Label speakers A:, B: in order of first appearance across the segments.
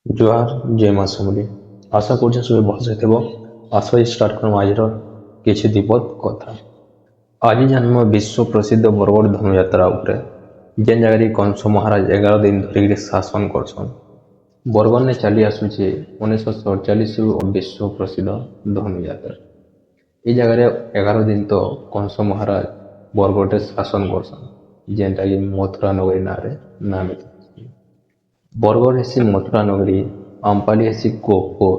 A: ଜୁହାର ଜୟ ମା ସମଲେଇ। ଆଶା କରୁଛେ ସବେ ଭଲସେ ଥିବ। ଆସ ଷ୍ଟାର୍ଟ କରମା ଆଜିର କିଛି ଦୀପଦ କଥା। ଆଜି ଜାଣିବା ବିଶ୍ୱ ପ୍ରସିଦ୍ଧ ବରଗଡ଼ ଧନୁଯାତ୍ରା ଉପରେ, ଯେନ୍ ଜାଗାରେ କଂସ ମହାରାଜ 11 ଦିନ ଧରିକିରି ଶାସନ କରସନ୍। ବରଗଡ଼ରେ ଚାଲି ଆସୁଛି 1947ରୁ ବିଶ୍ୱ ପ୍ରସିଦ୍ଧ ଧନୁଯାତ୍ରା। এই ଜାଗାରେ 11 ଦିନ ତ କଂସ ମହାରାଜ ବରଗଡ଼ରେ ଶାସନ କରସନ୍, ଯେନ୍ଟାକି ମଥୁରା ନଗରୀ ନାଁରେ ନାମିତ। ବରଗଡ଼ ହେସି ମଥୁରା ନଗରୀ, ଆମ୍ପାଲି ହେସି କୋପପୁର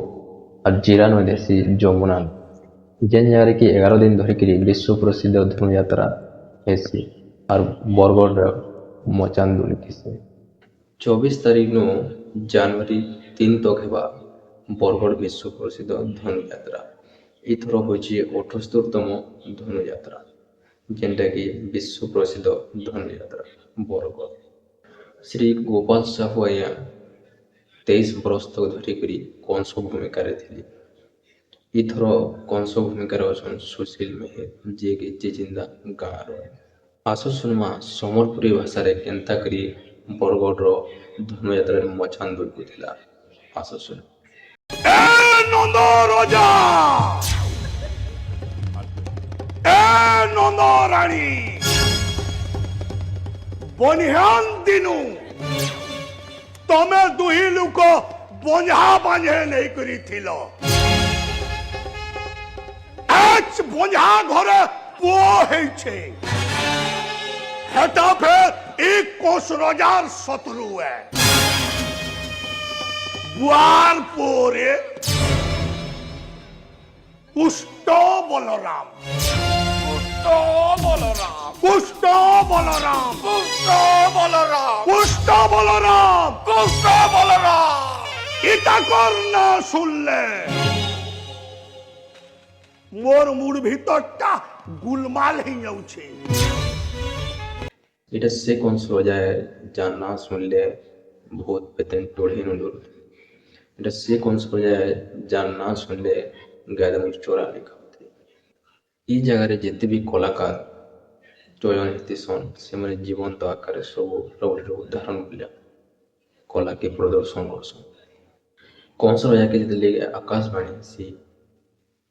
A: আর ଜିରା ନଦୀ ହେସି ଯମୁନା ନଦୀ। ଯେନ୍ ଜାଗାରେ କି 11 ଦିନ ଧରିକିରି ବିଶ୍ୱ ପ୍ରସିଦ୍ଧ ଧନୁଯାତ୍ରା ହେସି আর ବରଗଡ଼ର ମଚାନ ଦୁଲିଥିସି। 24 ତାରିଖନୁ ଜାନୁଆରୀ 3 ତକ ହେବା ବରଗଡ଼ ବିଶ୍ୱ ପ୍ରସିଦ୍ଧ ଧନୁଯାତ୍ରା। ଏଇଥର ହେଉଛି 78ତମ ଧନୁଯାତ୍ରା, ଯେନ୍ଟାକି ବିଶ୍ୱ ପ୍ରସିଦ୍ଧ ଧନୁଯାତ୍ରା ବରଗଡ଼। ଶ୍ରୀ ଗୋପାଳ ସାହୁ ଆଜ୍ଞା 23 ବର୍ଷ ତକ ଧରିକରି କଂସ ଭୂମିକାରେ ଥିଲେ। ଏଥର କଂସ ଭୂମିକାରେ ଅଛନ୍ ସୁଶୀଲ ମେହେର, ଯିଏକି ଚିଚିନ୍ଦା ଗାଁର। ଆସ ଶୁଣମା ସମ୍ବଲପୁରୀ ଭାଷାରେ କେନ୍ତା କରି ବରଗଡ଼ର ଧନୁଯାତ୍ରାରେ ମଚାନ ଦୁଲକୁଥିଲା। ଆସ ଶୁଣ।
B: নন্দ রাজা নন্দ রানী বনিহান দিনু তমে দুই লোক বঞ্ঝা বাঁধে নেই করিছিল। আজ বঞ্ঝা ঘরে পুয় হয়েছে, হেটা ফের এক কোষ রাজার শত্রু বুয়ার পরে পুষ্ট বলরাম পুষ্ট বলরাম পুষ্ট বলরাম পুষ্ট বলরাম পুষ্ট বলরাম পুষ্ট বলরাম এটা কর না শুনলে মোর মুড ভিতরটা গুলমাল হয়ে যাচ্ছে।
A: এটা সে কংস রাজায় যার না শুনলে ভূত পেতেন টোড়ে নুলুর। এটা সে কংস রাজায় যার না শুনলে ଗାଈଦାମୁର ଚୋରା ଲେଖା ହଉଥିଲେ। এই ଜାଗାରେ ଯେତେ ବି କଳାକାର ଚୟନ ହେଇଥିସନ୍, ସେମାନେ ଜୀବନ୍ତ ଆକାରରେ ସବୁ ପ୍ରଭୁର ଉଦାହରଣ ଭଳିଆ କଳାକେ ପ୍ରଦର୍ଶନ କରସନ୍। କଂସ ରାଜାକେ ଯେତେବେଳେ ଆକାଶବାଣୀ ହେସି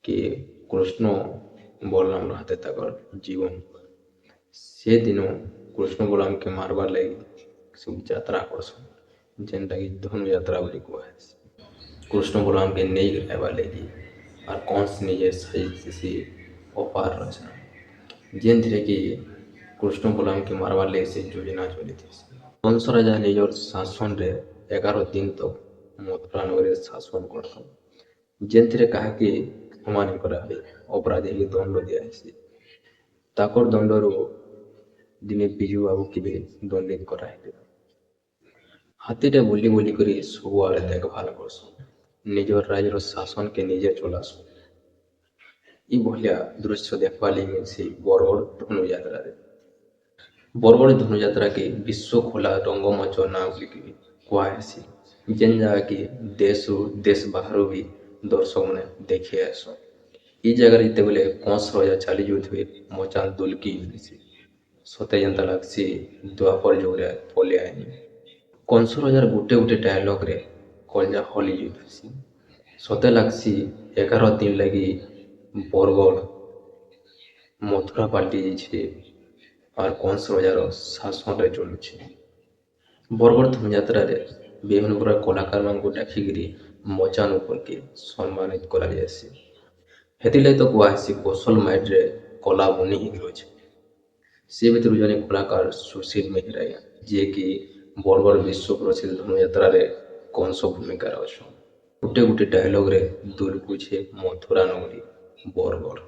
A: କି କୃଷ୍ଣ ବଳରାମର ହାତେ ତାଙ୍କର ଜୀବନ, ସେଦିନ କୃଷ୍ଣ ବଳରାମକେ ମାରବାର୍ ଲାଗି ସବୁ ଯାତ୍ରା କରସନ୍, ଯେନ୍ଟାକି ଧନୁଯାତ୍ରା ବୋଲି କୁହାହେସି। କୃଷ୍ଣ ବଳରାମକେ ନେଇକି ଆଇବାର୍ ଲାଗି আর କଂସ ନିଜେ ସାଜିଥିସି ଅପାର ରଚନା, ଯେନ୍ଥିରେ କି କୃଷ୍ଣ ବଳରାମକେ ମାରବାର୍ ଲାଗି ସେ ଯୋଜନା ଚଲିଥିସି। କଂସ ରାଜା ନିଜର ଶାସନରେ 11 ଦିନ ତକ ମଥୁରା ନଗରୀରେ ଶାସନ କରସନ୍, ଯେନ୍ଥିରେ କାହାକେ କ୍ଷମା ନାଇଁ କରାହୁଏ। ଅପରାଧୀକେ ଦଣ୍ଡ ଦିଆହେସି। ତାକର ଦଣ୍ଡରୁ ଦିନେ ବିଜୁ ବାବୁକେ ବି ଦଣ୍ଡିତ କରାହେଇଥିଲା। ହାତୀଟା ବୁଲି ବୁଲି କରି ସବୁଆଡ଼େ ଦେଖଭାଲ କରସନ୍, ନିଜର ରାଜ୍ୟର ଶାସନକେ ନିଜେ ଚଲାସନ୍। ଇ ଭଳିଆ ଦୃଶ୍ୟ ଦେଖବାର୍ ଲାଗି ମିଲ୍ସି ବରଗଡ଼ ଧନୁଯାତ୍ରାରେ। ବରଗଡ଼ ଧନୁଯାତ୍ରାକେ ବିଶ୍ୱ ଖୋଲା ରଙ୍ଗମଞ୍ଚ ନାଁ ବୋଲିକି କୁହାହେସି, ଯେନ୍ ଜାଗାକି ଦେଶରୁ ଦେଶ ବାହାରୁ ବି ଦର୍ଶକମାନେ ଦେଖି ଆସନ୍। ଇ ଜାଗାରେ ଯେତେବେଳେ କଂସ ରାଜା ଚାଲି ଯାଉଥିବେ, ମଚାନ ଦୁଲକି ଯାଉଥିସି, ସତେ ଯେନ୍ତା ଲାଗ୍ସି ଦ୍ୱାପର ଯୁଗରେ ପଲେଇ ଆଇନି। କଂସ ରାଜାର ଗୋଟେ ଗୋଟେ ଡାଇଲଗ୍ରେ କଲଜା ହଲି ଯାଉଥିସି। ସତେ ଲାଗ୍ସି 11 ଦିନ ଲାଗି ବରଗଡ଼ ମଥୁରା ପାଲଟି ଯାଇଛି আর କଂସ ରାଜାର ଶାସନରେ ଚଳୁଛି। ବରଗଡ଼ ଧନୁଯାତ୍ରାରେ ବିଭିନ୍ନ ପ୍ରକାର କଳାକାରମାନଙ୍କୁ ଡାକିକିରି ମଚାନ ଉପରକେ ସମ୍ମାନିତ କରାଯାଏସି। ହେଥିର୍ଲାଗି ତ କୁହାହେସି କୌଶଳ ମାଟିରେ କଳା ବୁନି ହେଇକି ରହିଛି। ସେ ଭିତରୁ ଜଣେ କଳାକାର ସୁଶୀଲ ମେହେର ଆଜ୍ଞା, ଯିଏକି ବରଗଡ଼ ବିଶ୍ୱ ପ୍ରସିଦ୍ଧ ଧନୁଯାତ୍ରାରେ କଂସ ଭୂମିକାରେ ଅଛନ୍। ଗୋଟେ ଗୋଟେ ଡାଇଲଗ୍ରେ ଦୁଲକୁଛେ ମଥୁରା ନଗରୀ ବରଗଡ଼।